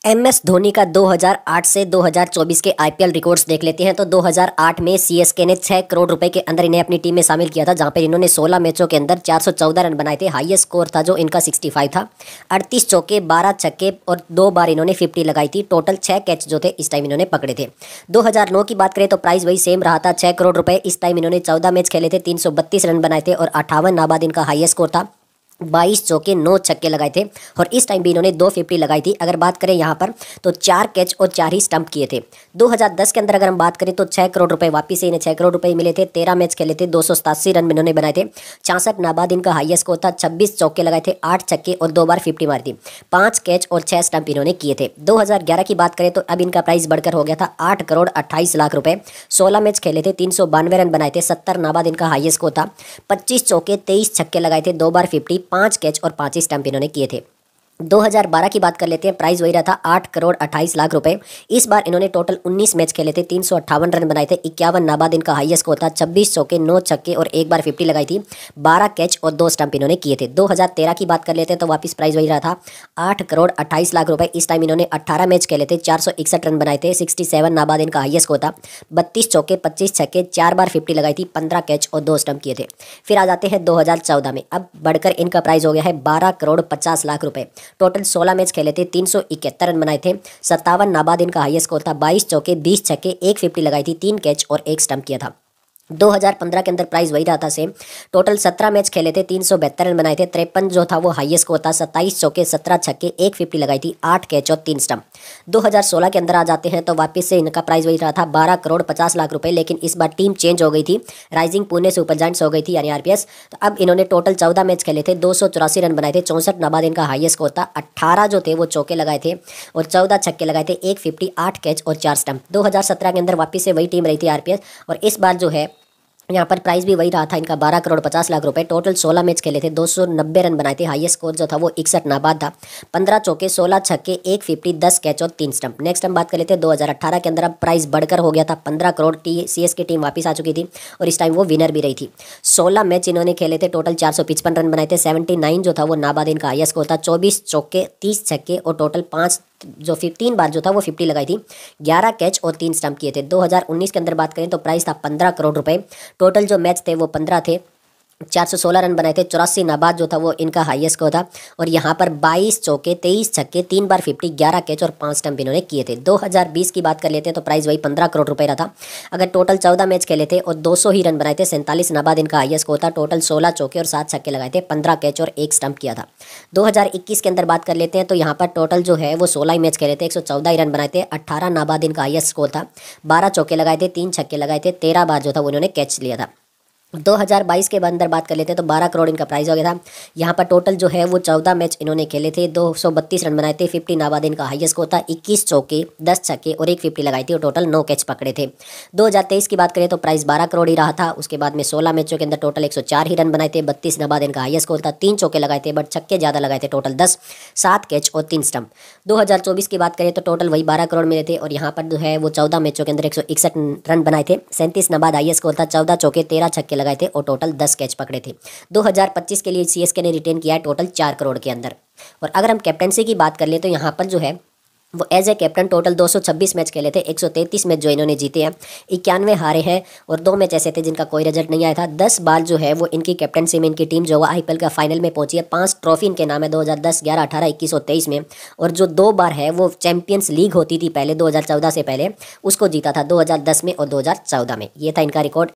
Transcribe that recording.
MS Dhoni का 2008 से 2024 के IPL रिकॉर्ड्स देख लेते हैं। तो 2008 में CSK ने 6 करोड़ रुपए के अंदर इन्हें अपनी टीम में शामिल किया था, जहां पर इन्होंने 16 मैचों के अंदर 414 रन बनाए थे। हाईएस्ट स्कोर था जो इनका 65 था। 38 चौके, 12 छक्के और 2 बार इन्होंने 50 लगाई थी। टोटल 6 कैच जो थे इस टाइम इन्होंने पकड़े थे। 2009 की बात करें तो प्राइस वही सेम रहा था, 6 करोड़ रुपए। इस टाइम इन्होंने 14 मैच खेले थे, 332 रन बनाए थे और 58 नाबाद इनका हाईएस्ट स्कोर था। 22 चौके, 9 छक्के लगाए थे और इस टाइम भी इन्होंने 250 लगाई थी। अगर बात करें यहाँ पर तो 4 कैच और 4 ही स्टंप किए थे। 2010 के अंदर अगर हम बात करें तो 6 करोड़ रुपए वापिस से इन्हें 6 करोड़ रुपए मिले थे। 13 मैच खेले थे, 287 रन इन्होंने बनाए थे। 66 नाबाद इनका हाईएस्ट स्कोर था। 26 चौके लगाए थे, 8 छक्के और 2 बार 50 मारी थी। 5 कैच और 6 स्टंप इन्होंने किए थे। 2011 की बात करें तो अब इनका प्राइस बढ़कर हो गया था 8 करोड़ 28 लाख रुपए। 16 मैच खेले थे, 392 रन बनाए थे। 70 नाबाद इनका हाईएस्ट स्कोर था। 25 चौके, 23 छक्के लगाए थे, 2 बार 50, 5 कैच और 5 स्टंप इन्होंने किए थे। 2012 की बात कर लेते हैं। प्राइस वही रहा था 8 करोड़ 28 लाख रुपए। इस बार इन्होंने टोटल 19 मैच खेले थे, 358 रन बनाए थे। 51 नाबाद इनका हाईएस्ट स्कोर था। 26 चौके, 9 छक्के और 1 बार 50 लगाई थी। 12 कैच और 2 स्टंप इन्होंने किए थे। 2013 की बात कर लेते हैं तो वापस प्राइस वही रहा था 8 करोड़ 28 लाख रुपए। इस टाइम इन्होंने 18 मैच खेले थे, 461 रन बनाए थे। 67 नाबाद इनका हाईएस्ट स्कोर था। 32 चौके, 25 छक्के, 4 बार 50 लगाई थी। 15 कैच और 2 स्टंप किए थे। फिर आ जाते हैं 2014 में। अब बढ़कर इनका प्राइस हो गया है 12 करोड़ 50 लाख रुपए। टोटल 16 मैच खेले थे, 371 रन बनाए थे। 57 नाबाद इनका हाईएस्ट स्कोर था। 22 चौके, 20 छक्के, 1 50 लगाई थी। 3 कैच और 1 स्टंप किया था। 2015 के अंदर प्राइस वही रहा था सेम। टोटल 17 मैच खेले थे, 372 रन बनाए थे। 53 जो था वो हाईएस्ट स्कोर था। 27 चौके, 17 छक्के, 1 50 लगाई थी। 8 कैच और 3 स्टंप। 2016 के अंदर आ जाते हैं तो वापस से इनका प्राइस वही रहा था 12 करोड़ 50 लाख रुपए। लेकिन इस बार टीम चेंज हो गई थी, राइजिंग पुणे सुपर जायंट्स हो गई थी, यानी RPS। तो अब इन्होंने टोटल 14 मैच खेले थे, 284 रन बनाए थे। 64 नाबाद इनका हाईएस्ट स्कोर था। 18 जो थे वो चौके लगाए थे और 14 छक्के लगाए थे। 1 50, 8 कैच और 4 स्टंप। 2017 के अंदर वापस से वही टीम रही थी RPS और इस बार जो है यहाँ पर प्राइस भी वही रहा था इनका 12 करोड़ 50 लाख रुपए। टोटल 16 मैच खेले थे, 290 रन बनाए थे। हाईएस्ट स्कोर जो था वो 61 नाबाद था। 15 चौके, 16 छक्के, 1 50, 10 कैच और 3 स्टंप। नेक्स्ट हम बात कर लेते हैं 2018 के अंदर। अब प्राइस बढ़कर हो गया था 15 करोड़। CSK टीम वापस आ चुकी थी और इस टाइम वो विनर भी रही थी। 16 मैच इन्होंने खेले थे, टोटल 455 रन बनाए थे। 79 जो था वो नाबाद इनका हाईएस्ट स्कोर था। 24 चौके, 30 छक्के और टोटल 5 जो 3 बार जो था वो 50 लगाई थी। 11 कैच और 3 स्टंप किए थे। 2019 के अंदर बात करें तो प्राइस था 15 करोड़ रुपए। टोटल जो मैच थे वो 15 थे, 416 रन बनाए थे। 84 नाबाद जो था वो इनका हाईएस्ट स्कोर था और यहाँ पर 22 चौके, 23 छक्के, 3 बार 50, 11 कैच और 5 स्टंप इन्होंने किए थे। 2020 की बात कर लेते हैं तो प्राइस वही 15 करोड़ रुपए रहा था। अगर टोटल 14 मैच खेले थे और 200 ही रन बनाए थे। 47 नाबाद इनका हाईएस्ट स्कोर था। टोटल 16 चौके और 7 छक्के लगाए थे। 15 कैच और 1 स्टंप किया था। 2021 के अंदर बात कर लेते हैं तो यहाँ पर टोटल जो है वो 16 ही मैच खेले थे, 114 ही रन बनाए थे। 18 नाबाद इनका हाईएस्ट स्कोर था। 12 चौके लगाए थे, 3 छक्के लगाए थे। 13 बार जो था वो इन्होंने कैच लिया था। 2022 के अंदर बात कर लेते हैं तो 12 करोड़ इनका प्राइस हो गया था। यहाँ पर टोटल जो है वो 14 मैच इन्होंने खेले थे, 232 रन बनाए थे। 50 नाबाद इनका हाईएस्ट स्कोर था। 21 चौके, 10 छक्के और 1 50 लगाई थी और टोटल 9 कैच पकड़े थे। 2023 की बात करें तो प्राइस 12 करोड़ ही रहा था। उसके बाद में 16 मैचों के अंदर टोटल 104 ही रन बनाए थे। 32 नाबाद इनका हाईएस्ट स्कोर था। 3 चौके लगाए थे बट छक्के ज़्यादा लगाए थे। टोटल 10, 7 कैच और 3 स्टंप। 2024 की बात करें तो टोटल वही 12 करोड़ मिले थे और यहाँ पर जो है वो 14 मैचों के अंदर 161 रन बनाए थे। 37 नाबाद हाईएस्ट स्कोर था। 14 चौके, 13 छक्के लगाए थे और टोटल 10 कैच पकड़े थे। 2025 के लिए CSK ने रिटेन किया है टोटल 4 करोड़ के अंदर। और अगर हम कैप्टनसी की बात कर ले तो यहाँ पर जो है वो as a captain total 226 match खेले थे, 133 मैच जो इन्होंने जीते हैं, 91 हारे हैं और 2 मैच ऐसे थे जिनका कोई रिजल्ट नहीं आया था। 10 बार जो है वो इनकी कैप्टनसी में इनकी टीम जो है IPL का फाइनल में पहुंची है। 5 ट्रॉफी इनके नाम है 2010, 11, 18, 21 और 23 में। और जो 2 बार है वो चैंपियंस लीग होती थी पहले 2014 से पहले, उसको जीता था 2010 में और 2014 में। ये था इनका रिकॉर्ड।